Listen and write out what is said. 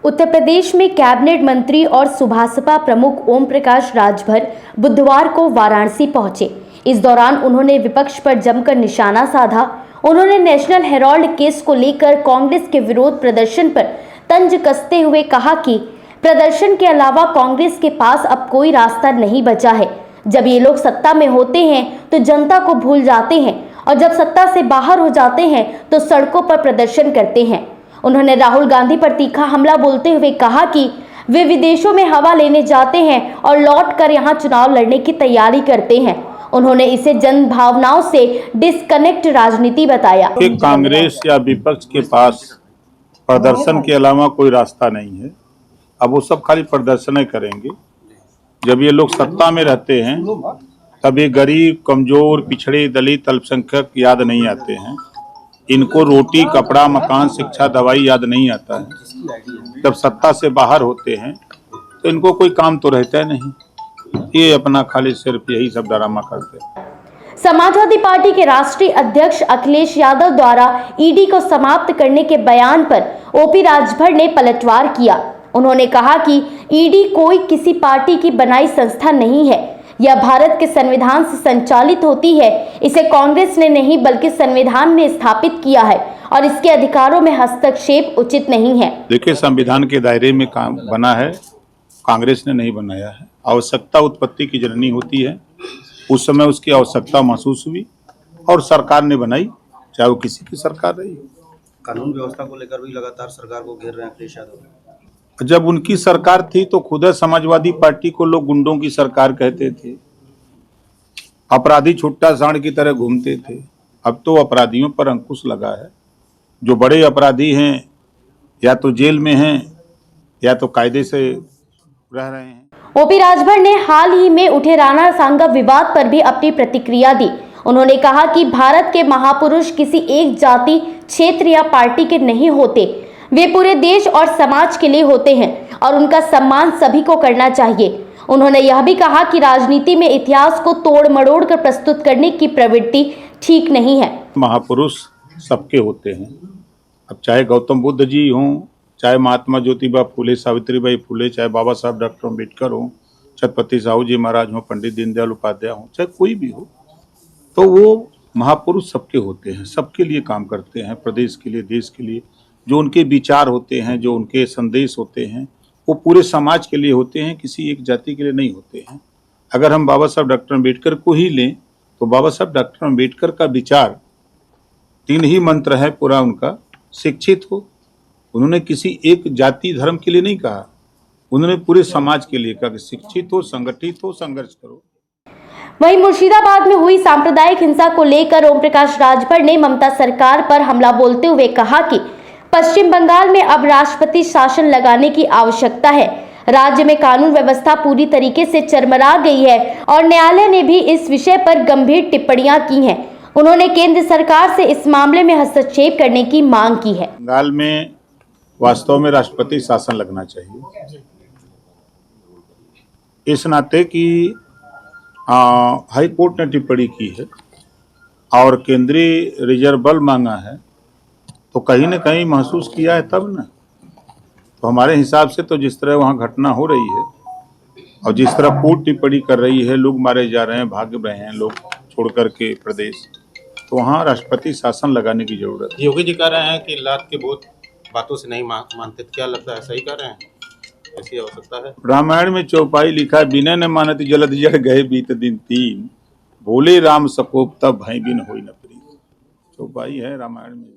उत्तर प्रदेश में कैबिनेट मंत्री और सुभाषपा प्रमुख ओम प्रकाश राजभर बुधवार को वाराणसी पहुंचे। इस दौरान उन्होंने विपक्ष पर जमकर निशाना साधा। उन्होंने नेशनल हेराल्ड केस को लेकर कांग्रेस के विरोध प्रदर्शन पर तंज कसते हुए कहा कि प्रदर्शन के अलावा कांग्रेस के पास अब कोई रास्ता नहीं बचा है। जब ये लोग सत्ता में होते हैं तो जनता को भूल जाते हैं और जब सत्ता से बाहर हो जाते हैं तो सड़कों पर प्रदर्शन करते हैं। उन्होंने राहुल गांधी पर तीखा हमला बोलते हुए कहा कि वे विदेशों में हवा लेने जाते हैं और लौटकर यहां चुनाव लड़ने की तैयारी करते हैं। उन्होंने इसे जन भावनाओं से डिस्कनेक्ट राजनीति बताया। कांग्रेस या विपक्ष के पास प्रदर्शन के अलावा कोई रास्ता नहीं है। अब वो सब खाली प्रदर्शन ही करेंगे। जब ये लोग सत्ता में रहते हैं तब ये गरीब, कमजोर, पिछड़े, दलित, अल्पसंख्यक याद नहीं आते हैं। इनको रोटी, कपड़ा, मकान, शिक्षा, दवाई याद नहीं आता है। जब सत्ता से बाहर होते हैं तो इनको कोई काम तो रहता है नहीं। ये अपना खाली सिर्फ यही सब ड्रामा करते हैं। समाजवादी पार्टी के राष्ट्रीय अध्यक्ष अखिलेश यादव द्वारा ईडी को समाप्त करने के बयान पर ओपी राजभर ने पलटवार किया। उन्होंने कहा कि ईडी कोई किसी पार्टी की बनाई संस्था नहीं है। यह भारत के संविधान से संचालित होती है। इसे कांग्रेस ने नहीं बल्कि संविधान ने स्थापित किया है और इसके अधिकारों में हस्तक्षेप उचित नहीं है। देखिए, संविधान के दायरे में काम बना है, कांग्रेस ने नहीं बनाया है। आवश्यकता उत्पत्ति की जननी होती है। उस समय उसकी आवश्यकता महसूस हुई और सरकार ने बनाई, चाहे वो किसी की सरकार रही। कानून व्यवस्था को लेकर भी लगातार सरकार को घेर रहे हैं अखिलेश यादव। जब उनकी सरकार थी तो खुद समाजवादी पार्टी को लोग गुंडों की सरकार कहते थे। अपराधी छुट्टा सांड की तरह घूमते थे। अब तो अपराधियों पर अंकुश लगा है। जो बड़े अपराधी हैं या तो जेल में हैं या तो कायदे से रह रहे हैं। ओपी राजभर ने हाल ही में उठे राणा सांगा विवाद पर भी अपनी प्रतिक्रिया दी। उन्होंने कहा कि भारत के महापुरुष किसी एक जाति, क्षेत्र या पार्टी के नहीं होते। वे पूरे देश और समाज के लिए होते हैं और उनका सम्मान सभी को करना चाहिए। उन्होंने यह भी कहा कि राजनीति में इतिहास को तोड़ मरोड़ कर प्रस्तुत करने की प्रवृत्ति ठीक नहीं है। महापुरुष सबके होते हैं। अब चाहे गौतम बुद्ध जी हों, चाहे महात्मा ज्योतिबा फूले, सावित्रीबाई फूले, चाहे बाबा साहब डॉक्टर अम्बेडकर हों, छत्रपति साहू जी महाराज हों, पंडित दीनदयाल उपाध्याय हों, चाहे कोई भी हो, तो वो महापुरुष सबके होते हैं। सबके लिए काम करते हैं, प्रदेश के लिए, देश के लिए। जो उनके विचार होते हैं, जो उनके संदेश होते हैं, वो पूरे समाज के लिए होते हैं, किसी एक जाति के लिए नहीं होते हैं। अगर हम बाबा साहब डॉक्टर अम्बेडकर को ही लें तो बाबा साहब डॉक्टर अम्बेडकर का विचार 3 ही मंत्र है पूरा उनका। शिक्षित हो, उन्होंने किसी एक जाति धर्म के लिए नहीं कहा, उन्होंने पूरे समाज के लिए कहा कि शिक्षित हो, संगठित हो, संघर्ष करो। वहीं मुर्शिदाबाद में हुई सांप्रदायिक हिंसा को लेकर ओम प्रकाश राजभर ने ममता सरकार पर हमला बोलते हुए कहा कि पश्चिम बंगाल में अब राष्ट्रपति शासन लगाने की आवश्यकता है। राज्य में कानून व्यवस्था पूरी तरीके से चरमरा गई है और न्यायालय ने भी इस विषय पर गंभीर टिप्पणियां की हैं। उन्होंने केंद्र सरकार से इस मामले में हस्तक्षेप करने की मांग की है। बंगाल में वास्तव में राष्ट्रपति शासन लगना चाहिए, इस नाते कि हाई कोर्ट ने टिप्पणी की है और केंद्रीय रिजर्व बल मांगा है, तो कहीं न कहीं महसूस किया है तब ना। तो हमारे हिसाब से तो जिस तरह वहाँ घटना हो रही है और जिस तरह कोर्ट टिप्पणी कर रही है, लोग मारे जा रहे हैं, भाग रहे हैं लोग छोड़ करके प्रदेश, तो वहाँ राष्ट्रपति शासन लगाने की जरूरत है। योगी जी कह रहे हैं कि लात के बहुत बातों से नहीं मानते, क्या लगता है सही कह रहे हैं? ऐसी आवश्यकता है। रामायण में चौपाई लिखा है, बिना न मानत जलद जड़ गए बीत दिन 3, बोले राम सकोप तब भय बिन होई न प्रीत। चौपाई है रामायण में।